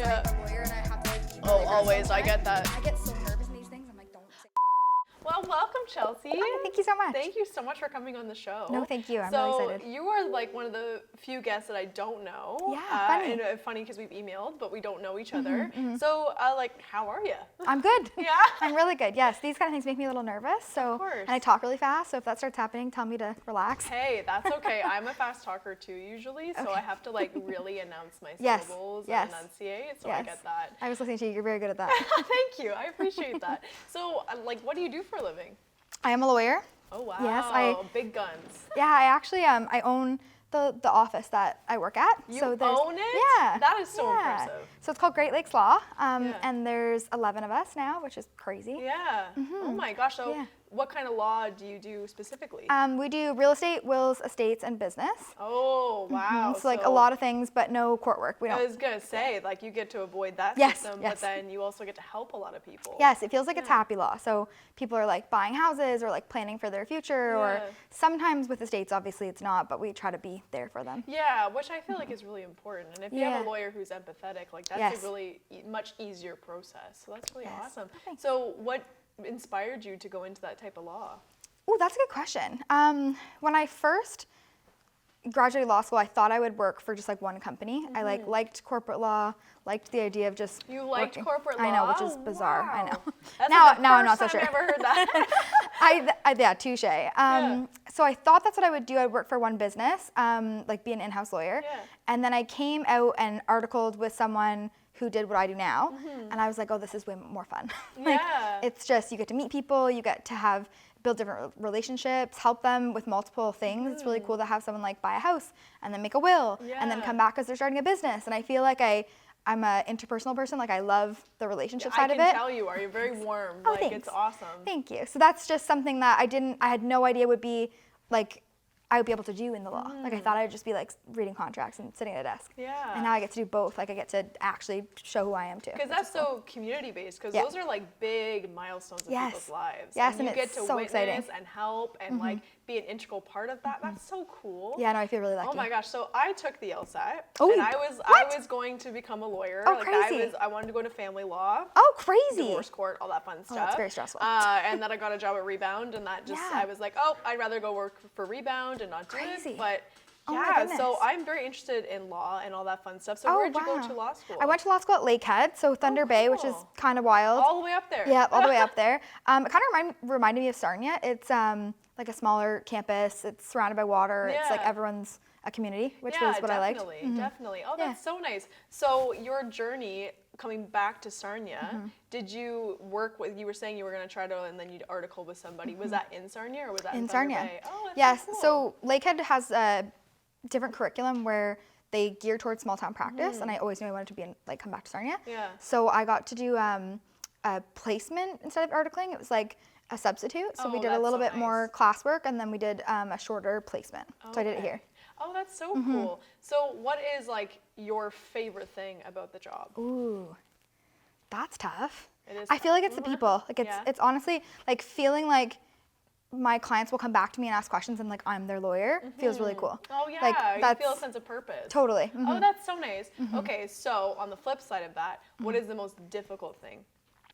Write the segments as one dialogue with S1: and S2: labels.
S1: Yeah.
S2: I'm a lawyer and I have to like be
S1: Oh,
S2: really
S1: always. I get that.
S2: I get so nervous in these things. I'm like, don't say.
S1: Well, welcome, Chelsea.
S3: Hi, thank you so much.
S1: Thank you so much for coming on the show.
S3: No, thank you. I'm
S1: so
S3: really excited.
S1: You are like one of the few guests that I don't know.
S3: Yeah, funny.
S1: And funny because we've emailed, but we don't know each other. So, like, how are you?
S3: I'm good.
S1: Yeah.
S3: I'm really good. Yes, these kind of things make me a little nervous. So,
S1: Of course.
S3: and I talk really fast. So if that starts happening, tell me to relax.
S1: Hey, that's okay. I'm a fast talker too usually, so I have to like really announce my
S3: Yes,
S1: syllables
S3: yes,
S1: and enunciate, so I
S3: yes.
S1: get that.
S3: I was listening to you. You're very good at that.
S1: Thank you. I appreciate that. So, like, what do you do for a living?
S3: I am a lawyer.
S1: Oh wow.
S3: Yes,
S1: big guns.
S3: Yeah, I actually I own the office that I work at.
S1: You
S3: so there's,
S1: own it?
S3: Yeah.
S1: That is so
S3: yeah.
S1: impressive.
S3: So it's called Great Lakes Law,
S1: Yeah.
S3: and there's 11 of us now, which is crazy.
S1: Yeah. Oh my gosh. So,
S3: Yeah.
S1: what kind of law do you do specifically?
S3: We do real estate, wills, estates, and business.
S1: Oh wow.
S3: So like a lot of things, but no court work. We
S1: I
S3: don't.
S1: was gonna say, like, you get to avoid that
S3: Yes,
S1: system,
S3: yes.
S1: but then you also get to help a lot of people.
S3: Yes, it feels like it's happy law. So people are like buying houses or like planning for their future, or
S1: Yeah.
S3: sometimes with estates, obviously it's not, but we try to be there for them.
S1: Yeah, which I feel like is really important. And if you have
S3: Yeah.
S1: a lawyer who's empathetic, like that's
S3: Yes.
S1: a really much easier process. So that's really
S3: Yes.
S1: awesome.
S3: Thanks.
S1: So what inspired you to go into that type of law?
S3: Oh, that's a good question. When I first graduated law school, I thought I would work for just like one company. I liked corporate law, liked the idea of just
S1: You liked
S3: working.
S1: corporate law?
S3: I know, which is bizarre. I
S1: Wow.
S3: know.
S1: That's
S3: now,
S1: like the
S3: now I'm not
S1: first
S3: so
S1: time
S3: sure.
S1: I ever heard that.
S3: Yeah, touche. So I thought that's what I would do. I'd work for one business, like be an in-house lawyer.
S1: Yeah.
S3: And then I came out and articled with someone who did what I do now. And I was like, oh, this is way more fun. Like,
S1: Yeah.
S3: it's just, you get to meet people, you get to build different relationships, help them with multiple things. It's really cool to have someone like buy a house and then make a will and then
S1: Yeah.
S3: come back as they're starting a business. And I feel like I'm an interpersonal person. Like I love the relationship side
S1: I
S3: of
S1: can
S3: it.
S1: tell you are. You're very warm.
S3: Oh,
S1: like
S3: thanks.
S1: it's awesome.
S3: Thank you. So that's just something that I had no idea would be like I would be able to do in the law. Like I thought I'd just be like reading contracts and sitting at a desk.
S1: Yeah.
S3: And now I get to do both. Like I get to actually show who I am too.
S1: Because that's so community based. Because
S3: Yeah.
S1: those are like big milestones in
S3: Yes.
S1: people's lives.
S3: Yes,
S1: and you
S3: and
S1: get
S3: it's
S1: to
S3: so
S1: witness
S3: exciting.
S1: and help and like be an integral part of that. That's so cool.
S3: Yeah, no, I feel really lucky.
S1: Oh my gosh! So I took the LSAT,
S3: Oh,
S1: and I
S3: what?
S1: was going to become a lawyer.
S3: Oh,
S1: like
S3: crazy.
S1: I wanted to go to family law,
S3: Oh, crazy.
S1: divorce court, all that fun stuff.
S3: that's very stressful.
S1: And then I got a job at Rebound, and that just
S3: Yeah.
S1: I was like, oh, I'd rather go work for Rebound and not do
S3: Crazy.
S1: it. But
S3: Oh my
S1: yeah,
S3: goodness.
S1: so I'm very interested in law and all that fun stuff. So
S3: Oh,
S1: where'd you go
S3: wow.
S1: to law school?
S3: I went to law school at Lakehead, so Thunder Bay, which is
S1: cool.
S3: kind of wild.
S1: all the way up there.
S3: Yeah, all the way up there. It kind of reminded me of Sarnia. It's like a smaller campus. It's surrounded by water. It's like
S1: Yeah.
S3: everyone's a community, which
S1: yeah,
S3: was what I liked.
S1: Definitely. Oh,
S3: Yeah.
S1: that's so nice. So your journey coming back to Sarnia, did you work with? You were saying you were going to try to, and then you'd article with somebody. Was that in Sarnia or was that in Thunder
S3: Sarnia.
S1: Bay? Oh, that's
S3: Yes.
S1: so cool.
S3: So Lakehead has a different curriculum where they gear towards small town practice, and I always knew I wanted to be come back to Sarnia.
S1: Yeah.
S3: So I got to do a placement instead of articling. It was like a substitute. So we
S1: Oh,
S3: did a
S1: that's
S3: little
S1: so
S3: bit more
S1: nice.
S3: classwork, and then we did a shorter placement. So I did it
S1: Okay.
S3: here.
S1: Oh, that's so cool. So what is like your favorite thing about the job?
S3: Ooh, that's tough.
S1: It is
S3: I feel like it's the
S1: tough.
S3: people. Like
S1: Yeah.
S3: it's honestly like feeling like my clients will come back to me and ask questions, and like I'm their lawyer feels really cool.
S1: Oh yeah,
S3: Like,
S1: you
S3: that's
S1: feel a sense of purpose.
S3: totally.
S1: Oh, that's so nice. Okay, so on the flip side of that, what is the most difficult thing?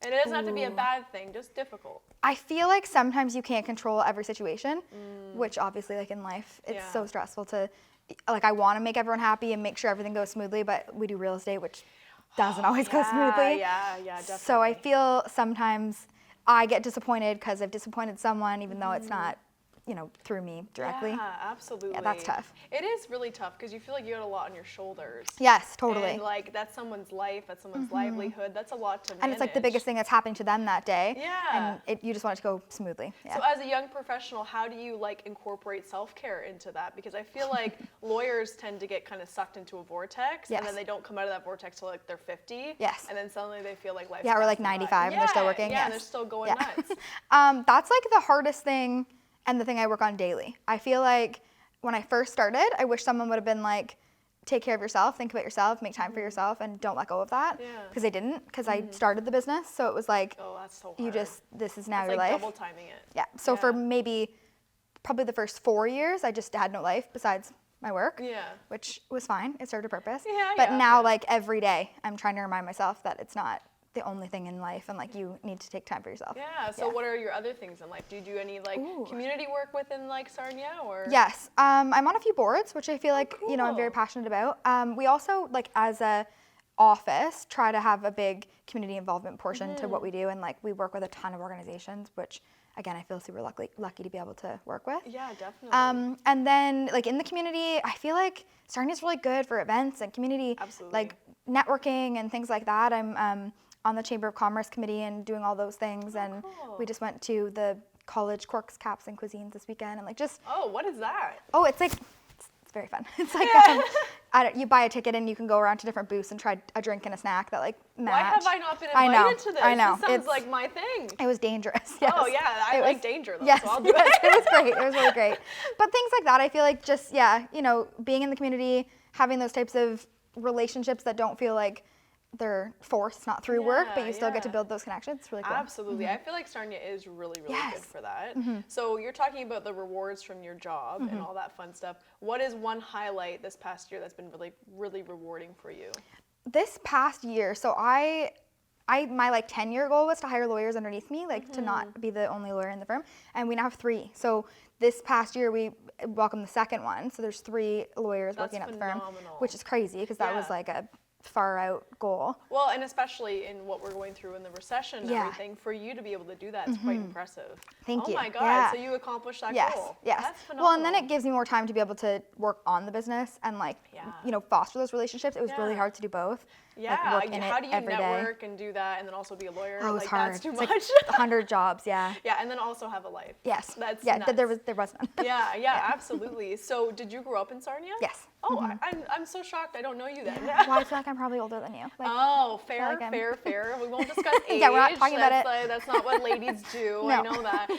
S1: And it doesn't have to be a bad thing, just difficult.
S3: I feel like sometimes you can't control every situation, which obviously like in life, it's
S1: Yeah.
S3: so stressful to, like I want to make everyone happy and make sure everything goes smoothly, but we do real estate, which doesn't always go smoothly.
S1: Yeah, definitely.
S3: So I feel sometimes I get disappointed because I've disappointed someone, even though it's not, through me directly.
S1: Yeah, absolutely.
S3: Yeah, that's tough.
S1: It is really tough because you feel like you got a lot on your shoulders.
S3: Yes, totally.
S1: And like that's someone's life, that's someone's livelihood. That's a lot to manage.
S3: And it's like the biggest thing that's happening to them that day.
S1: Yeah.
S3: And you just want it to go smoothly. Yeah.
S1: So as a young professional, how do you like incorporate self-care into that? Because I feel like lawyers tend to get kind of sucked into a vortex, and
S3: Yes.
S1: then they don't come out of that vortex till like they're 50.
S3: Yes.
S1: And then suddenly they feel like life.
S3: Yeah, or like 95 and they're still working.
S1: Yeah,
S3: Yes.
S1: and they're still going
S3: Yeah.
S1: nuts.
S3: That's like the hardest thing and the thing I work on daily. I feel like when I first started, I wish someone would have been like, take care of yourself, think about yourself, make time for yourself, and don't let go of that.
S1: Yeah.
S3: Because I didn't, because I started the business. So it was like,
S1: Oh, that's so hard.
S3: this is now
S1: It's
S3: your
S1: like
S3: life.
S1: double timing it.
S3: Yeah. So for
S1: Yeah.
S3: maybe probably the first 4 years, I just had no life besides my work,
S1: Yeah.
S3: which was fine. It served a purpose.
S1: Yeah,
S3: but
S1: yeah,
S3: now,
S1: yeah.
S3: like, every day, I'm trying to remind myself that it's not the only thing in life, and like, you need to take time for yourself.
S1: Yeah. So what are your other things in life? Do you do any like
S3: Ooh.
S1: community work within like Sarnia or?
S3: Yes, I'm on a few boards, which I feel like, you know, I'm very
S1: cool.
S3: passionate about. We also, like, as a office, try to have a big community involvement portion to what we do, and like, we work with a ton of organizations, which again, I feel super lucky to be able to work with.
S1: Yeah, definitely.
S3: And then, like, in the community, I feel like Sarnia's really good for events and community,
S1: Absolutely.
S3: like, networking and things like that. I'm on the Chamber of Commerce committee and doing all those things, and
S1: cool.
S3: we just went to the college Corks, Caps, and Cuisines this weekend, and like, just
S1: Oh, what is that?
S3: oh, it's like, it's very fun. It's like, you buy a ticket and you can go around to different booths and try a drink and a snack that like match.
S1: Why have I not been
S3: I
S1: invited
S3: know,
S1: to this?
S3: I know.
S1: This sounds
S3: It's-
S1: like my thing.
S3: It was dangerous. Yes.
S1: Oh yeah, I
S3: It
S1: like
S3: was-
S1: danger though,
S3: Yes,
S1: so I'll do
S3: yes,
S1: it.
S3: it was great. It was really great. But things like that, I feel like just, yeah, you know, being in the community, having those types of relationships that don't feel like they're forced, not through work, but
S1: Yeah,
S3: you still get to
S1: yeah.
S3: build those connections. It's really cool.
S1: Absolutely. I feel like Sarnia is really, really good
S3: Yes.
S1: for that. So you're talking about the rewards from your job and all that fun stuff. What is one highlight this past year that's been really, really rewarding for you?
S3: This past year, so I my like 10-year goal was to hire lawyers underneath me, like to not be the only lawyer in the firm, and we now have 3. So this past year we welcomed the second one, so there's 3 lawyers
S1: That's
S3: working at the firm,
S1: phenomenal.
S3: which is crazy because that was
S1: Yeah.
S3: like a far out goal.
S1: Well, and especially in what we're going through in the recession and
S3: Yeah.
S1: everything, for you to be able to do that is quite impressive.
S3: Thank
S1: oh
S3: you.
S1: my God,
S3: Yeah.
S1: so you accomplished that
S3: Yes,
S1: goal.
S3: yes.
S1: That's phenomenal.
S3: Well, and then it gives me more time to be able to work on the business and like,
S1: Yeah.
S3: you know, foster those relationships. It was really
S1: Yeah.
S3: hard to do both.
S1: Yeah,
S3: like work in
S1: how
S3: it
S1: do you
S3: every day.
S1: network and do that and then also be a lawyer?
S3: Oh, it was
S1: like
S3: hard.
S1: that's too
S3: It's
S1: much.
S3: like 100 jobs, yeah.
S1: Yeah, and then also have a life.
S3: Yes.
S1: That's
S3: yeah,
S1: nuts.
S3: there was none.
S1: Yeah, absolutely. So did you grow up in Sarnia?
S3: Yes.
S1: Oh, I'm so shocked I don't know you then.
S3: Well, I feel like I'm probably older than you. Like,
S1: Oh, fair,
S3: like I'm-
S1: fair. We won't discuss age.
S3: Yeah, we're not talking about
S1: that's
S3: it.
S1: Like, that's not what ladies do. I
S3: No.
S1: know that.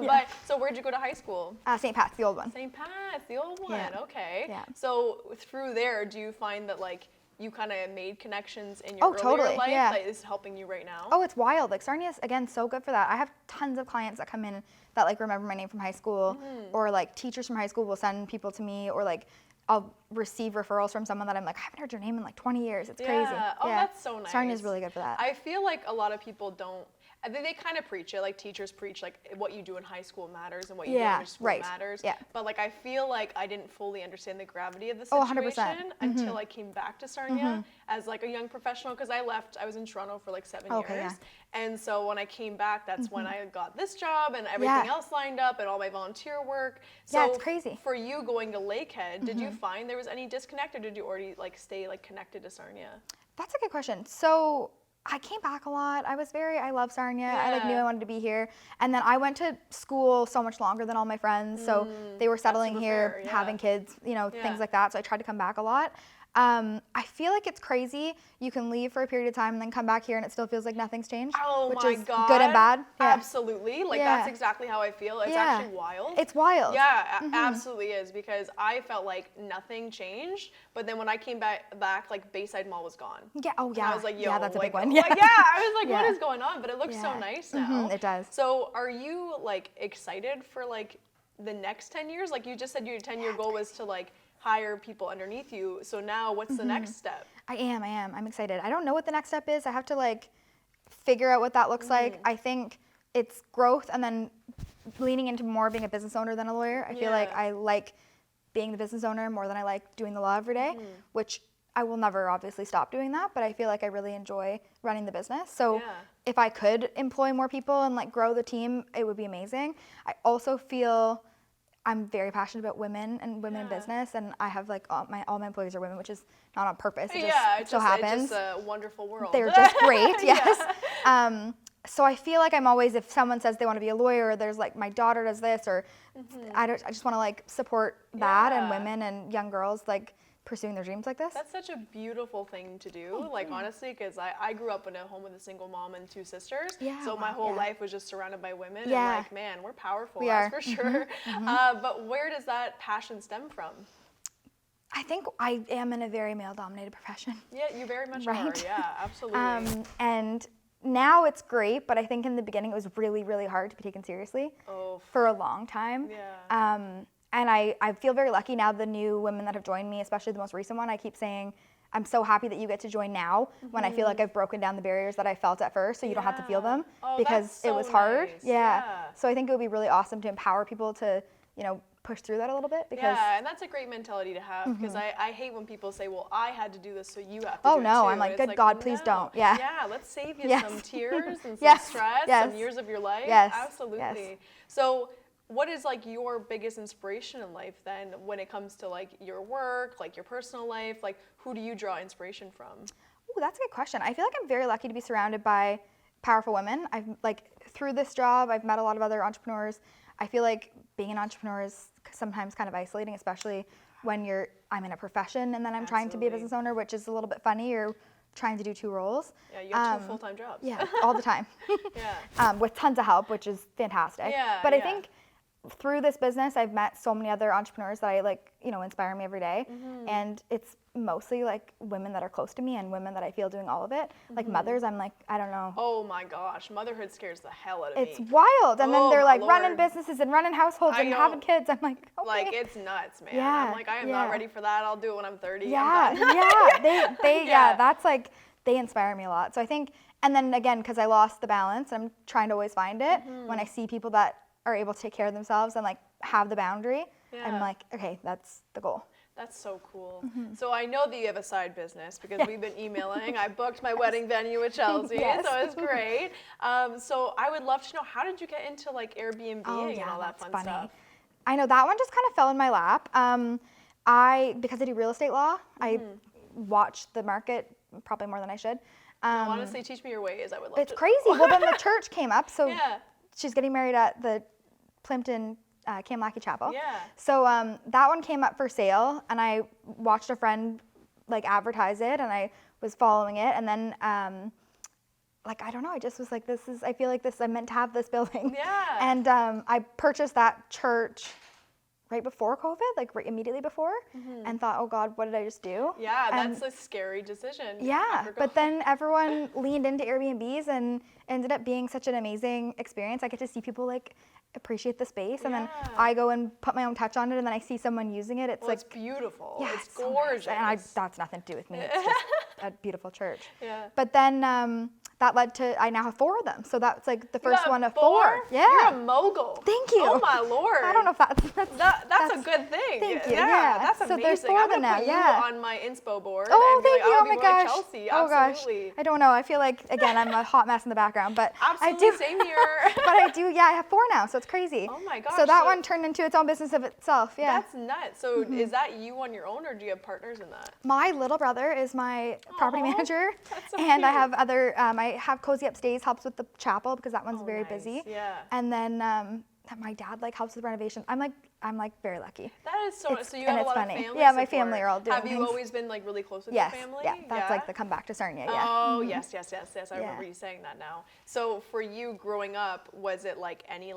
S1: But so where'd you go to high school?
S3: St. Pat's, the old one.
S1: St. Pat's, the old one.
S3: Yeah.
S1: Okay.
S3: Yeah.
S1: So through there, do you find that like you kind of made connections in your
S3: Oh,
S1: earlier
S3: totally,
S1: life
S3: yeah.
S1: that is helping you right now?
S3: Oh, it's wild. Like Sarnia's, again, so good for that. I have tons of clients that come in that like remember my name from high school, or like teachers from high school will send people to me, or like I'll receive referrals from someone that I'm like, I haven't heard your name in like 20 years. It's crazy.
S1: Yeah. Oh, that's so nice.
S3: Sarnia's really good for that.
S1: I feel like a lot of people don't. They kind of preach it, like teachers preach, like what you do in high school matters and what you do in
S3: Yeah,
S1: your school
S3: right.
S1: matters.
S3: Yeah.
S1: But like I feel like I didn't fully understand the gravity of the
S3: Oh,
S1: situation
S3: 100%.
S1: until I came back to Sarnia as like a young professional, because I was in Toronto for like 7
S3: Okay,
S1: years.
S3: yeah.
S1: And so when I came back, that's when I got this job and everything
S3: Yeah.
S1: else lined up and all my volunteer work.
S3: Yeah,
S1: So
S3: it's crazy.
S1: for you going to Lakehead, did you find there was any disconnect, or did you already like stay like connected to Sarnia?
S3: That's a good question. So I came back a lot. I love Sarnia. I like knew
S1: Yeah.
S3: I wanted to be here. And then I went to school so much longer than all my friends. So they were settling
S1: super
S3: here,
S1: fair, yeah.
S3: having kids, you know,
S1: Yeah.
S3: things like that. So I tried to come back a lot. I feel like it's crazy. You can leave for a period of time and then come back here and it still feels like nothing's changed.
S1: Oh
S3: which
S1: my
S3: is
S1: God.
S3: good and bad. Yeah.
S1: Absolutely. Like that's
S3: Yeah.
S1: exactly how I feel. It's
S3: Yeah.
S1: actually wild.
S3: It's wild.
S1: Yeah, absolutely is, because I felt like nothing changed, but then when I came back like Bayside Mall was gone.
S3: Yeah. Oh,
S1: And
S3: yeah.
S1: I was like, yo,
S3: yeah, that's a
S1: like,
S3: big one.
S1: what-
S3: Yeah.
S1: yeah, I was like, what
S3: Yeah.
S1: is going on? But it looks so
S3: Yeah.
S1: nice now.
S3: It does.
S1: So are you like excited for like the next 10 years? Like you just said your 10-year goal was to like hire people underneath you. So now what's the next step?
S3: I am. I'm excited. I don't know what the next step is. I have to like figure out what that looks like. I think it's growth and then leaning into more being a business owner than a lawyer. I feel like
S1: Yeah.
S3: I like being the business owner more than I like doing the law every day, which I will never obviously stop doing that, but I feel like I really enjoy running the business. So
S1: Yeah.
S3: if I could employ more people and like grow the team, it would be amazing. I also feel I'm very passionate about women and women in
S1: Yeah.
S3: business, and I have like all my employees are women, which is not on purpose. It
S1: Yeah,
S3: just so happens.
S1: It's just a wonderful world.
S3: They're just great, yes.
S1: Yeah.
S3: So I feel like I'm always, if someone says they want to be a lawyer, or there's like my daughter does this, or I just want to like support that and
S1: Yeah.
S3: women and young girls like pursuing their dreams like this.
S1: That's such a beautiful thing to do, like honestly, because I grew up in a home with a single mom and 2 sisters,
S3: Yeah,
S1: so my
S3: wow,
S1: whole
S3: yeah.
S1: life was just surrounded by women,
S3: Yeah.
S1: and like, man, we're powerful,
S3: We
S1: that's
S3: are.
S1: for sure. But where does that passion stem from?
S3: I think I am in a very male-dominated profession.
S1: Yeah, you very much
S3: Right.
S1: are, yeah, absolutely.
S3: And now it's great, but I think in the beginning it was really, really hard to be taken seriously
S1: Oh,
S3: for a long time.
S1: yeah.
S3: and I feel very lucky now. The new women that have joined me, especially the most recent one, I keep saying, I'm so happy that you get to join now when I feel like I've broken down the barriers that I felt at first, so you don't have to feel them because
S1: that's
S3: it
S1: so
S3: was hard.
S1: nice.
S3: Yeah. So I think it would be really awesome to empower people to, push through that a little bit because
S1: and that's a great mentality to have because I hate when people say, well, I had to do this, so you have to
S3: oh
S1: do it
S3: no,
S1: too.
S3: I'm like,
S1: It's
S3: good God, please
S1: no.
S3: don't. Yeah.
S1: Yeah, let's save you
S3: Yes.
S1: some tears and some
S3: Yes.
S1: stress,
S3: Yes.
S1: some years of your life.
S3: Yes.
S1: Absolutely.
S3: Yes.
S1: So what is like your biggest inspiration in life then when it comes to like your work, like your personal life? Like who do you draw inspiration from?
S3: Ooh, that's a good question. I feel like I'm very lucky to be surrounded by powerful women. I've through this job, I've met a lot of other entrepreneurs. I feel like being an entrepreneur is sometimes kind of isolating, especially when I'm in a profession and then I'm trying to be a business owner, which is a little bit funny. You're trying to do 2 roles.
S1: Yeah, you have 2 full-time jobs.
S3: Yeah, all the time. With tons of help, which is fantastic.
S1: Yeah,
S3: but I think through this business, I've met so many other entrepreneurs that I inspire me every day. And it's mostly like women that are close to me and women that I feel doing all of it. Like mothers, I'm like, I don't know.
S1: Oh my gosh, motherhood scares the hell out of me.
S3: It's wild. And then they're
S1: my
S3: like running
S1: Lord.
S3: businesses and running households and having kids. I'm like, okay.
S1: Like it's nuts, man.
S3: Yeah,
S1: I'm like, I am not ready for that. I'll do it when I'm 30.
S3: Yeah,
S1: I'm done.
S3: that's like, they inspire me a lot. So I think, and then again, because I lost the balance, I'm trying to always find it. When I see people that are able to take care of themselves and like have the boundary, I'm like, okay, that's the goal.
S1: That's so cool. So I know that you have a side business because we've been emailing. I booked my wedding venue with Chelsea, so it's great. So I would love to know, how did you get into like Airbnb and all that fun stuff?
S3: I know that one just kind of fell in my lap. Because I do real estate law, I watch the market probably more than I should.
S1: Honestly, teach me your ways. I would love to.
S3: It's crazy. Well, then the church came up, so
S1: Yeah.
S3: she's getting married at the Plimpton Kamlaki Chapel.
S1: Yeah.
S3: So that one came up for sale, and I watched a friend like advertise it, and I was following it, and then I don't know, I just was like, I feel like I meant to have this building.
S1: Yeah.
S3: And I purchased that church right before COVID, like right immediately before, and thought, oh God, what did I just do?
S1: Yeah,
S3: And
S1: that's a scary decision.
S3: yeah, but then everyone leaned into Airbnbs and ended up being such an amazing experience. I get to see people like appreciate the space, and then I go and put my own touch on it, and then I see someone using it. It's
S1: well,
S3: like
S1: it's beautiful.
S3: yeah,
S1: it's
S3: so
S1: gorgeous.
S3: nice. And that's nothing to do with me. It's just a beautiful church.
S1: Yeah.
S3: But then that led to I now have 4 of them. So that's like the
S1: You
S3: first
S1: got
S3: one of
S1: 4?
S3: 4. Yeah.
S1: You're a mogul.
S3: Thank you.
S1: Oh my Lord.
S3: I don't know if that's
S1: That's a good thing.
S3: Thank you.
S1: Yeah, that's amazing.
S3: So there's 4 of them now.
S1: I'm gonna
S3: Yeah.
S1: put you on my inspo board.
S3: Oh,
S1: and be
S3: thank
S1: like,
S3: you.
S1: I'll
S3: Oh
S1: be
S3: my
S1: going
S3: gosh.
S1: Chelsea.
S3: Oh gosh.
S1: Absolutely.
S3: I don't know. I feel like again I'm a hot mess in the background, but
S1: Absolutely.
S3: I do.
S1: Same here.
S3: But I do. Yeah, I have 4 now, so it's crazy.
S1: Oh my gosh.
S3: So that one turned into its own business of itself. Yeah.
S1: That's nuts. So is that you on your own, or do you have partners in that?
S3: My little brother is my property
S1: Aw,
S3: manager,
S1: that's so
S3: and I
S1: cute.
S3: have other. I have Cozy Upstays helps with the chapel because that one's very
S1: nice.
S3: busy.
S1: Yeah.
S3: And then my dad helps with renovations. I'm very lucky.
S1: That is so.
S3: It's-
S1: So you
S3: and
S1: have a
S3: it's
S1: lot
S3: funny.
S1: of family
S3: Yeah, my
S1: support.
S3: family are all doing
S1: Have you
S3: things.
S1: always been really close with
S3: Yes.
S1: your family?
S3: Yeah. That's like the come back to Sarnia. Yeah.
S1: Oh yes. I remember
S3: Yeah.
S1: you saying that now. So for you growing up, was it like any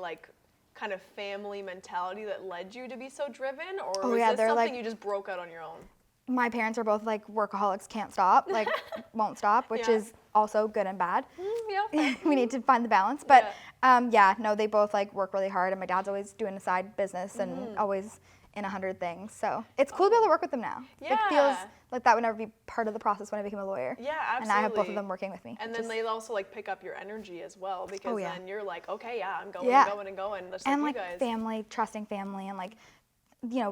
S1: kind of family mentality that led you to be so driven, or was
S3: yeah,
S1: this
S3: they're
S1: something
S3: like-
S1: you just broke out on your own?
S3: My parents are both workaholics, can't stop, won't stop, which
S1: Yeah.
S3: is also good and bad.
S1: Yeah.
S3: We need to find the balance. But no, they both work really hard, and my dad's always doing a side business and always in 100 things. So it's cool to be able to work with them now. It feels
S1: Yeah.
S3: like that would never be part of the process when I became a lawyer.
S1: Yeah, absolutely.
S3: And I have both of them working with me.
S1: And then they also pick up your energy as well, because
S3: Oh, yeah.
S1: then you're like, okay, yeah, I'm going
S3: Yeah.
S1: and going and going, just
S3: And
S1: like you guys.
S3: family, trusting family, and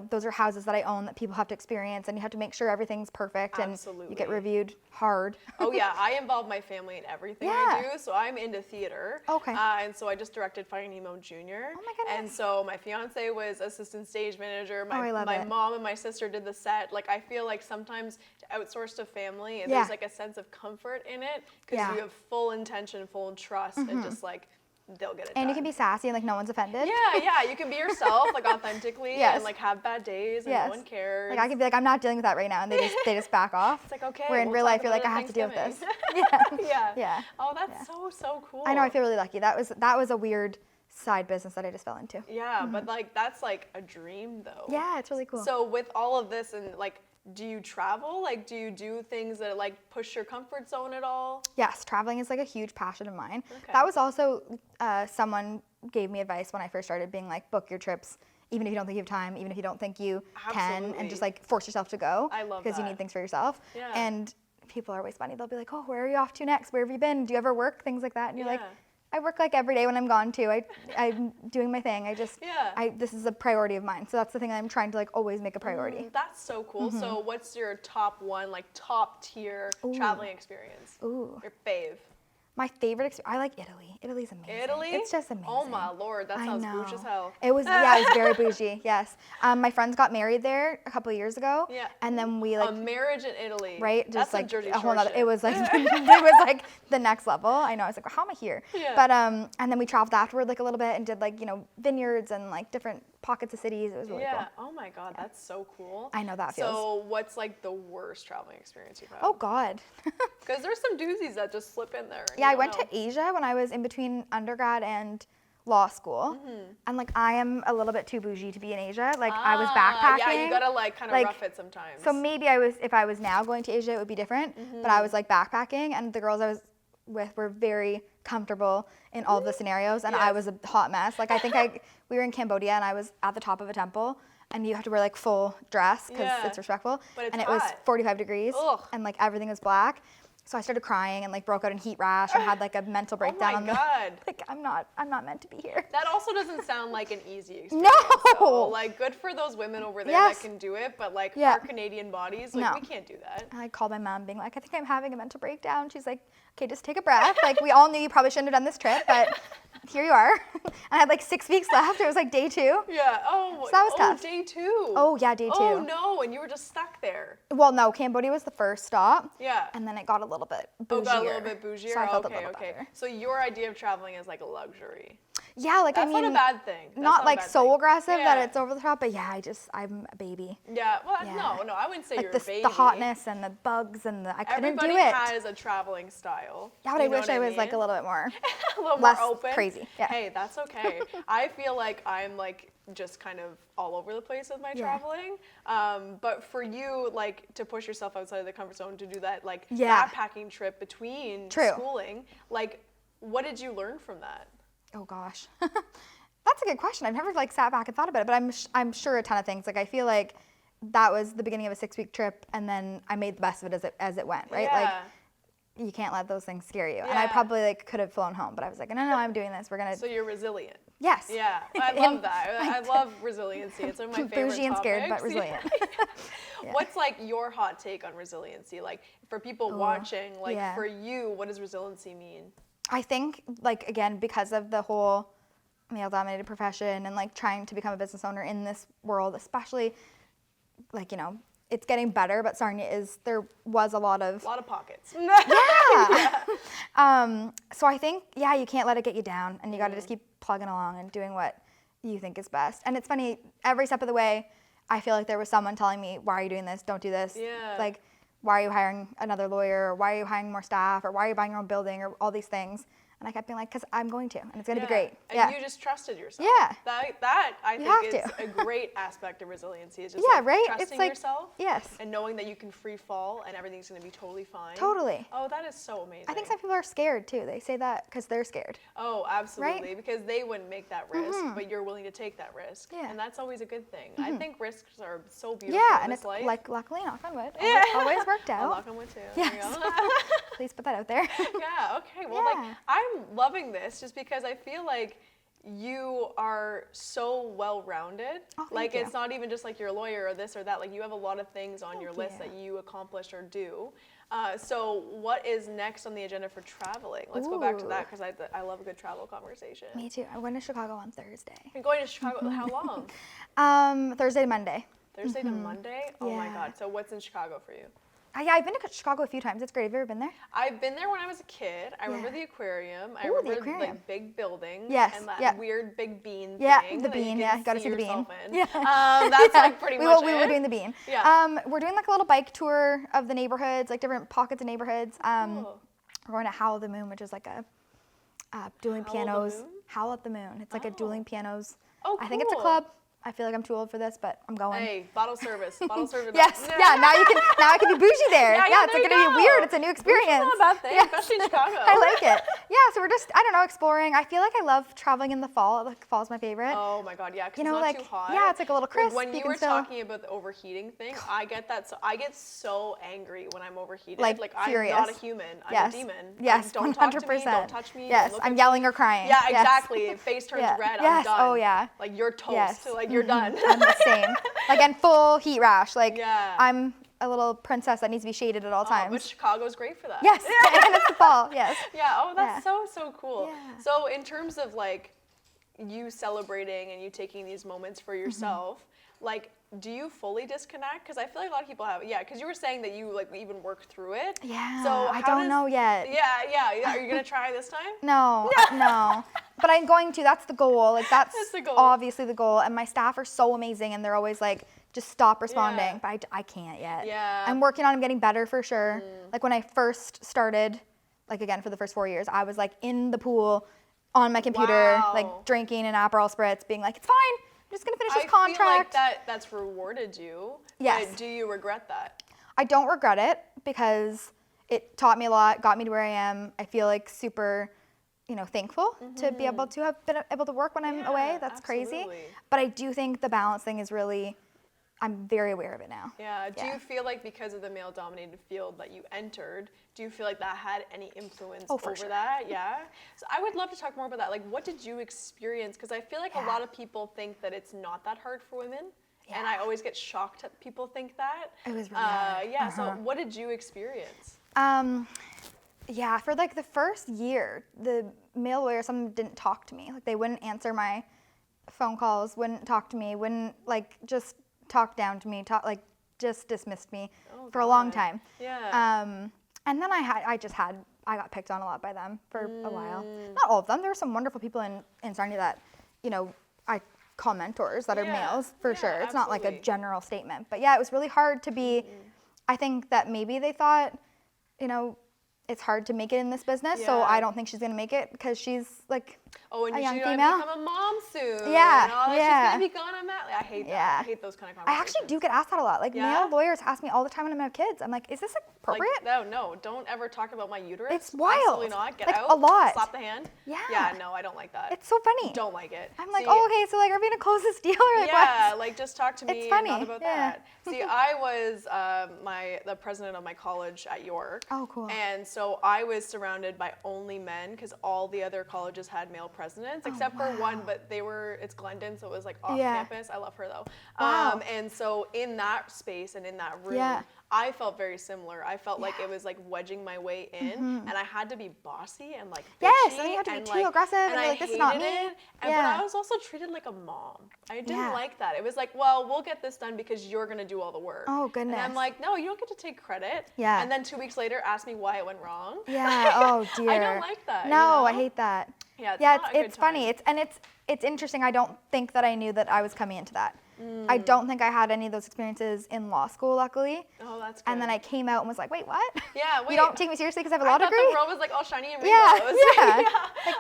S3: those are houses that I own that people have to experience, and you have to make sure everything's perfect, and you
S1: Absolutely.
S3: get reviewed hard.
S1: Oh yeah, I involve my family in everything I do. So I'm into theater.
S3: Okay.
S1: And so I just directed Finding Nemo Jr.
S3: Oh my goodness.
S1: And so my fiance was assistant stage manager. My
S3: I love
S1: my
S3: it.
S1: mom and my sister did the set. I feel like sometimes to outsource to family,
S3: Yeah.
S1: there's a sense of comfort in it because
S3: Yeah.
S1: you have full intention, full trust, and just they'll get it
S3: And
S1: done.
S3: you can be sassy and no one's offended.
S1: Yeah, you can be yourself, authentically,
S3: Yes.
S1: and have bad days, and
S3: Yes.
S1: no one cares.
S3: I can be I'm not dealing with that right now, and they just back off.
S1: It's okay.
S3: Where in
S1: we'll
S3: real
S1: talk
S3: life you're
S1: about
S3: I
S1: it
S3: have to deal with this.
S1: Thanksgiving.
S3: Yeah.
S1: Yeah.
S3: Yeah.
S1: Oh, that's so cool.
S3: I know, I feel really lucky. That was a weird side business that I just fell into.
S1: Yeah, but that's a dream though.
S3: Yeah, it's really cool.
S1: So with all of this, and do you travel? Do you do things that push your comfort zone at all?
S3: Yes, traveling is a huge passion of mine.
S1: Okay.
S3: That was also someone gave me advice when I first started, being book your trips even if you don't think you have time, even if you don't think you can,
S1: Absolutely.
S3: and just like force yourself to go.
S1: I love
S3: because you
S1: that.
S3: need things for yourself.
S1: Yeah.
S3: And people are always funny. They'll be like, oh, where are you off to next? Where have you been? Do you ever work? Things like that. And you're like,
S1: Yeah.
S3: I work like every day when I'm gone too. I'm doing my thing.
S1: Yeah.
S3: This is a priority of mine. So that's the thing I'm trying to like always make a priority.
S1: That's so cool. So what's your top one, like top tier traveling experience?
S3: Ooh.
S1: Your fave?
S3: My favorite experience, I like Italy. Italy's amazing.
S1: Italy?
S3: It's just amazing.
S1: Oh my Lord, that sounds
S3: I know.
S1: bougie as hell.
S3: It was, yeah, it was very bougie, yes. My friends got married there a couple of years ago.
S1: Yeah.
S3: And then we like,
S1: A marriage in Italy.
S3: right?
S1: That's
S3: Just
S1: some
S3: like
S1: Jersey
S3: a whole
S1: Shore
S3: nother,
S1: shit.
S3: it was like, it was like the next level. I know, I was like, well, how am I here?
S1: Yeah.
S3: But, and then we traveled afterward like a little bit and did like, vineyards and like different pockets of cities. It was really
S1: Yeah.
S3: cool.
S1: Oh my God, that's so cool.
S3: I know that feels.
S1: So what's like the worst traveling experience you've had?
S3: Oh God.
S1: Because there's some doozies that just slip in there. and
S3: Yeah,
S1: you
S3: I went
S1: don't
S3: to
S1: know.
S3: Asia when I was in between undergrad and law school. And like I am a little bit too bougie to be in Asia. Like I was backpacking.
S1: Yeah, you gotta like kind of
S3: like,
S1: rough it sometimes.
S3: So maybe if I was now going to Asia, it would be different. But I was like backpacking, and the girls I was with were very comfortable in all of the scenarios, and I
S1: Yes.
S3: was a hot mess. Like I think we were in Cambodia, and I was at the top of a temple, and you have to wear like full dress because
S1: Yeah.
S3: it's respectful.
S1: But it's
S3: and it was
S1: hot.
S3: 45 degrees,
S1: Ugh.
S3: and like everything was black. So I started crying and like broke out in heat rash and had like a mental breakdown.
S1: Oh my God.
S3: Like I'm not meant to be here.
S1: That also doesn't sound like an easy experience.
S3: No.
S1: though. Like good for those women over there
S3: Yes.
S1: that can do it, but like
S3: Yeah.
S1: our Canadian bodies, like
S3: No.
S1: we can't do that.
S3: And I called my mom being like, I think I'm having a mental breakdown. She's like, okay, just take a breath. Like we all knew you probably shouldn't have done this trip, but here you are. I had like 6 weeks left. It was like day 2.
S1: Yeah. Oh.
S3: So that was tough.
S1: Day 2.
S3: Oh yeah, day 2.
S1: Oh no, and you were just stuck there.
S3: Well, no, Cambodia was the first stop.
S1: Yeah.
S3: And then it got a little bit bougier.
S1: Oh, got a little bit bougier.
S3: So I felt
S1: okay,
S3: a little
S1: okay.
S3: better.
S1: So your idea of traveling is like a luxury.
S3: Yeah, like
S1: That's
S3: I mean,
S1: not a bad thing. That's
S3: not
S1: a
S3: like
S1: bad
S3: so
S1: thing.
S3: aggressive that
S1: Yeah.
S3: it's over the top, but yeah, I'm a baby.
S1: Yeah. Well,
S3: Yeah.
S1: no, I wouldn't say
S3: Like
S1: you're a baby.
S3: the hotness and the bugs and I couldn't
S1: Everybody
S3: do it.
S1: has a traveling style.
S3: Yeah, but
S1: You
S3: I
S1: know
S3: wish
S1: what
S3: I was like a
S1: mean?
S3: little bit more.
S1: a little
S3: less
S1: more open.
S3: crazy, yeah.
S1: Hey, that's okay. I feel like I'm like just kind of all over the place with my
S3: Yeah.
S1: traveling. But for you, like to push yourself outside of the comfort zone to do that like
S3: Yeah.
S1: backpacking trip between
S3: True.
S1: schooling, like what did you learn from that?
S3: Oh gosh, that's a good question. I've never like sat back and thought about it, but I'm sure a ton of things. Like I feel like that was the beginning of a 6-week trip, and then I made the best of it as it went. Right? Like
S1: Yeah.
S3: you can't let those things scare you. And I
S1: Yeah.
S3: probably like could have flown home, but I was like, no, I'm doing this. We're gonna.
S1: So you're resilient.
S3: Yes.
S1: Yeah, I love that. I love resiliency. It's one of my favorite
S3: Bougie and scared, but
S1: topics.
S3: resilient. Yeah.
S1: What's like your hot take on resiliency? Like for people watching, like
S3: yeah.
S1: for you, what does resiliency mean?
S3: I think, like, again, because of the whole male-dominated profession and, like, trying to become a business owner in this world, especially, like, it's getting better, but Sarnia there was a lot of...
S1: A lot of pockets.
S3: Yeah. So I think, yeah, you can't let it get you down, and you got to just keep plugging along and doing what you think is best. And it's funny, every step of the way, I feel like there was someone telling me, why are you doing this? Don't do this.
S1: Yeah.
S3: Like, why are you hiring another lawyer? Or why are you hiring more staff? Or why are you buying your own building? Or all these things. And I kept being like, because I'm going to, and it's going to be great.
S1: And
S3: Yeah.
S1: you just trusted yourself.
S3: Yeah.
S1: That I
S3: You
S1: think is
S3: have to.
S1: a great aspect of resiliency. Is just
S3: Yeah,
S1: like
S3: right? It's
S1: trusting
S3: like-
S1: yourself.
S3: Yes.
S1: And knowing that you can free fall and everything's going to be totally fine.
S3: Totally.
S1: Oh, that is so amazing.
S3: I think some people are scared too. They say that because they're scared.
S1: Oh, absolutely. Because they wouldn't make that risk, but you're willing to take that risk.
S3: Yeah.
S1: And that's always a good thing. I think risks are so beautiful
S3: Yeah,
S1: in
S3: and
S1: this
S3: it's
S1: life.
S3: like, luckily, knock on wood,
S1: Yeah.
S3: always worked
S1: I'll
S3: out.
S1: knock on wood too.
S3: Yes.
S1: There you go.
S3: Please put that out there.
S1: Yeah, okay. Well, like,
S3: Yeah.
S1: I'm loving this just because I feel like you are so well-rounded.
S3: Oh, thank
S1: like,
S3: you.
S1: it's not even just like you're a lawyer or this or that. Like, you have a lot of things on your list
S3: you.
S1: that you accomplish or do. So what is next on the agenda for traveling? Let's go back to
S3: Ooh.
S1: that because I love a good travel conversation.
S3: Me too. I'm going to Chicago on Thursday.
S1: You're going to Chicago, how long?
S3: Thursday to Monday.
S1: Thursday to Monday? Oh my
S3: Yeah.
S1: God. So what's in Chicago for you?
S3: Yeah, I've been to Chicago a few times. It's great. Have you ever been there?
S1: I've been there when I was a kid. I remember
S3: Yeah.
S1: the aquarium. I
S3: Ooh, the
S1: remember
S3: aquarium.
S1: like big buildings
S3: Yes,
S1: and that
S3: yeah.
S1: weird big bean
S3: Yeah,
S1: thing.
S3: the
S1: that you
S3: bean,
S1: can
S3: yeah, gotta see the bean.
S1: yourself in.
S3: Yeah.
S1: That's
S3: Yeah,
S1: like pretty
S3: we
S1: much
S3: were
S1: it.
S3: doing the bean.
S1: Yeah.
S3: We're doing like a little bike tour of the neighborhoods, like different pockets of neighborhoods.
S1: Cool.
S3: We're going to Howl at the Moon, which is like a dueling
S1: Howl the
S3: pianos.
S1: Moon?
S3: Howl at the Moon. It's like a dueling pianos.
S1: Oh,
S3: I think it's a
S1: cool.
S3: club. I feel like I'm too old for this, but I'm going.
S1: Hey, bottle service. Bottle service.
S3: Yes. Yeah. Now I can be bougie there.
S1: Yeah,
S3: It's
S1: there
S3: like
S1: you
S3: gonna be
S1: go.
S3: weird. It's a new experience.
S1: It's not a bad thing, especially in Chicago.
S3: I like it. Yeah. So we're just, I don't know, exploring. I feel like I love traveling in the fall. Like fall's my favorite.
S1: Oh my God, yeah, because
S3: You know,
S1: it's not
S3: like,
S1: too hot.
S3: yeah, it's like a little crisp.
S1: When you
S3: can
S1: were
S3: still,
S1: talking about the overheating thing, I get that. So I get so angry when I'm overheated.
S3: Like,
S1: I'm
S3: furious.
S1: not a human. I'm
S3: Yes.
S1: a demon.
S3: Yes.
S1: Like, don't talk to me.
S3: 100%.
S1: Don't touch me.
S3: Yes.
S1: Don't look
S3: I'm
S1: at
S3: yelling
S1: me.
S3: or crying.
S1: Yeah,
S3: Yes.
S1: exactly. Face turns red. I'm
S3: Yes.
S1: done.
S3: Oh yeah.
S1: Like you're toast.
S3: Yes.
S1: Like you're done.
S3: I'm the same. Like, and full heat rash. Like,
S1: Yeah.
S3: I'm a little princess that needs to be shaded at all times.
S1: But Chicago's great for that.
S3: Yes. And it's the fall. Yes.
S1: Yeah. Oh, that's
S3: Yeah.
S1: so cool.
S3: Yeah.
S1: So in terms of like you celebrating and you taking these moments for yourself, like, do you fully disconnect? Because I feel like a lot of people have. Yeah. Because you were saying that you like even work through it.
S3: Yeah.
S1: So
S3: I don't know yet.
S1: Yeah. Are you gonna try this time?
S3: No, no. But I'm going to. That's the goal. Like that's
S1: the goal.
S3: obviously the goal. And my staff are so amazing, and they're always like, just stop responding.
S1: Yeah.
S3: But I can't yet.
S1: Yeah.
S3: I'm working on getting better for sure. Like when I first started, like again for the first 4 years, I was like in the pool, on my computer,
S1: Wow.
S3: like drinking an Aperol spritz, being like, it's fine. I'm just gonna finish this
S1: I feel like
S3: contract.
S1: that's rewarded you.
S3: Yes.
S1: But do you regret that?
S3: I don't regret it because it taught me a lot, got me to where I am. I feel like super, thankful to be able to have been able to work when I'm away. That's crazy.
S1: absolutely.
S3: But I do think the balance thing is really, I'm very aware of it now.
S1: Yeah. Do
S3: Yeah.
S1: you feel like because of the male-dominated field that you entered, do you feel like that had any influence
S3: Oh, for
S1: over
S3: sure.
S1: that? Yeah. So I would love to talk more about that. Like, what did you experience? Because I feel like a
S3: Yeah.
S1: lot of people think that it's not that hard for women. And I always get shocked that people think that.
S3: It was really hard.
S1: Yeah. So what did you experience?
S3: Yeah, for like the first year, the male lawyer, some of them didn't talk to me. Like they wouldn't answer my phone calls, wouldn't talk to me, wouldn't like just talk down to me, just dismissed me for a long
S1: God.
S3: time.
S1: Yeah.
S3: And then I got picked on a lot by them for a while. Not all of them. There were some wonderful people in Sarnia that, I call mentors that are
S1: Yeah.
S3: males for
S1: Yeah,
S3: sure. It's not like a
S1: absolutely.
S3: general statement. But yeah, it was really hard to be, I think that maybe they thought, it's hard to make it in this business. So
S1: Yeah.
S3: I don't think she's going to make it because she's like
S1: Oh, and
S3: a young
S1: she's gonna
S3: female.
S1: become a mom soon.
S3: Yeah,
S1: and all,
S3: yeah.
S1: She's gonna be gone on that. I hate that.
S3: Yeah.
S1: I hate those kind of
S3: I
S1: conversations.
S3: actually do get asked that a lot. Like
S1: Yeah?
S3: male lawyers ask me all the time when I have kids. I'm like, is this appropriate?
S1: Like, no, don't ever talk about my uterus.
S3: It's wild.
S1: Absolutely not. Get
S3: Like,
S1: out.
S3: a lot.
S1: Slap the hand.
S3: Yeah.
S1: Yeah, no, I don't like that.
S3: It's so funny.
S1: Don't like it.
S3: I'm like,
S1: See,
S3: oh, okay, so like, are we gonna close this deal or like
S1: yeah,
S3: what?
S1: like just talk to me
S3: It's
S1: and
S3: funny,
S1: not about
S3: yeah.
S1: that. See, I was the president of my college at York.
S3: Oh, cool.
S1: And so I was surrounded by only men because all the other colleges had male presidents except for one, but it's Glendon, so it was like off
S3: Yeah.
S1: campus. I love her though.
S3: Wow.
S1: And so in that space and in that room,
S3: Yeah.
S1: I felt very similar. I felt like it was like wedging my way in, and I had to be bossy and like bitchy.
S3: Yes, and then you had to be
S1: and,
S3: too
S1: like,
S3: aggressive, and
S1: I
S3: you're like, this is not
S1: hated
S3: me.
S1: it. And,
S3: Yeah.
S1: But I was also treated like a mom. I didn't
S3: Yeah.
S1: like that. It was like, well, we'll get this done because you're gonna do all the work.
S3: Oh,
S1: And
S3: goodness.
S1: I'm like, no, you don't get to take credit.
S3: Yeah.
S1: And then 2 weeks later, ask me why it went wrong.
S3: Yeah. Oh dear.
S1: I don't like that.
S3: No, I
S1: you know?
S3: hate that.
S1: Yeah, it's
S3: yeah,
S1: not a good
S3: it's funny.
S1: time.
S3: It's interesting. I don't think that I knew that I was coming into that. I don't think I had any of those experiences in law school, luckily.
S1: Oh, that's good.
S3: And then I came out and was like, wait, what?
S1: Yeah, wait.
S3: You don't take me seriously because I have a
S1: I
S3: law
S1: thought
S3: degree?
S1: the world was like all shiny and
S3: Yeah,
S1: rainbows.
S3: yeah.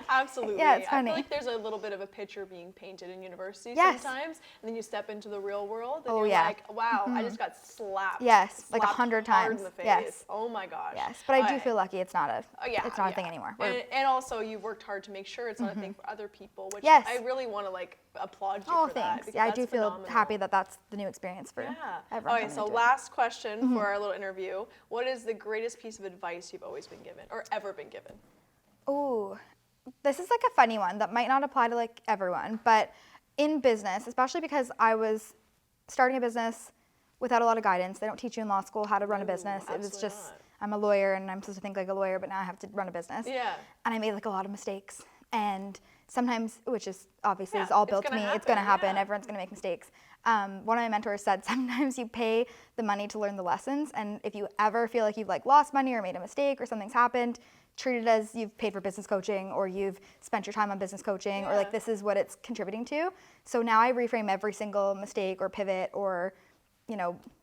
S1: Absolutely.
S3: yeah, it's
S1: I
S3: funny.
S1: feel like there's a little bit of a picture being painted in university
S3: Yes.
S1: sometimes, and then you step into the real world, and
S3: Oh,
S1: you're
S3: yeah.
S1: like, wow, I just got slapped.
S3: Yes, like
S1: slapped
S3: 100
S1: hard
S3: times.
S1: in the face.
S3: Yes.
S1: Oh my gosh.
S3: Yes, but I do
S1: Okay.
S3: feel lucky. It's not
S1: Yeah,
S3: it's not a thing anymore.
S1: And also, you've worked hard to make sure it's not a thing for other people, which
S3: Yes.
S1: I really want to like applaud you
S3: Oh,
S1: for that.
S3: thanks.
S1: because
S3: Yeah, I
S1: that's
S3: do feel
S1: phenomenal.
S3: happy that that's the new experience for
S1: Yeah.
S3: everyone.
S1: Okay,
S3: coming
S1: so
S3: into it.
S1: last question for our little interview. What is the greatest piece of advice you've always been given or ever been given?
S3: Ooh, this is like a funny one that might not apply to like everyone, but in business, especially because I was starting a business without a lot of guidance. They don't teach you in law school how to run a business. It was
S1: absolutely
S3: just,
S1: not.
S3: I'm a lawyer and I'm supposed to think like a lawyer, but now I have to run a business.
S1: Yeah.
S3: And I made like a lot of mistakes. And sometimes, which is obviously
S1: Yeah,
S3: is all
S1: it's
S3: built to
S1: gonna
S3: me, it's gonna
S1: happen,
S3: happen,
S1: yeah.
S3: everyone's gonna make mistakes. One of my mentors said sometimes you pay the money to learn the lessons, and if you ever feel like you've like lost money or made a mistake or something's happened, treat it as you've paid for business coaching or you've spent your time on business coaching or like
S1: Yeah.
S3: this is what it's contributing to. So now I reframe every single mistake or pivot or,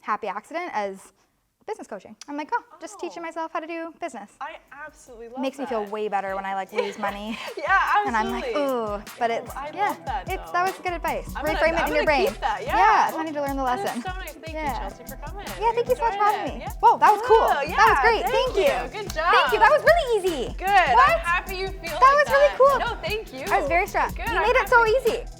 S3: happy accident as business coaching. I'm like, oh, just teaching myself how to do business.
S1: I absolutely love
S3: Makes me feel way better when I like lose money.
S1: Yeah, absolutely.
S3: And I'm like, ooh, but it's,
S1: I
S3: yeah,
S1: love that, though.
S3: that was good advice.
S1: I'm
S3: Reframe
S1: gonna
S3: it in your brain.
S1: Keep that. Yeah.
S3: I need to learn the
S1: That
S3: lesson.
S1: is so nice. Thank
S3: Yeah.
S1: you, Chelsea, for coming.
S3: Yeah, thank you so much for having me.
S1: Yeah.
S3: Whoa, that was cool.
S1: Yeah,
S3: That was great. Thank you.
S1: Good job.
S3: Thank you. That was really easy.
S1: Good.
S3: What?
S1: I'm happy you feel
S3: That
S1: like
S3: was really cool.
S1: No, thank you.
S3: I was very stressed.
S1: Good.
S3: You
S1: I'm
S3: made it so
S1: happy.
S3: easy.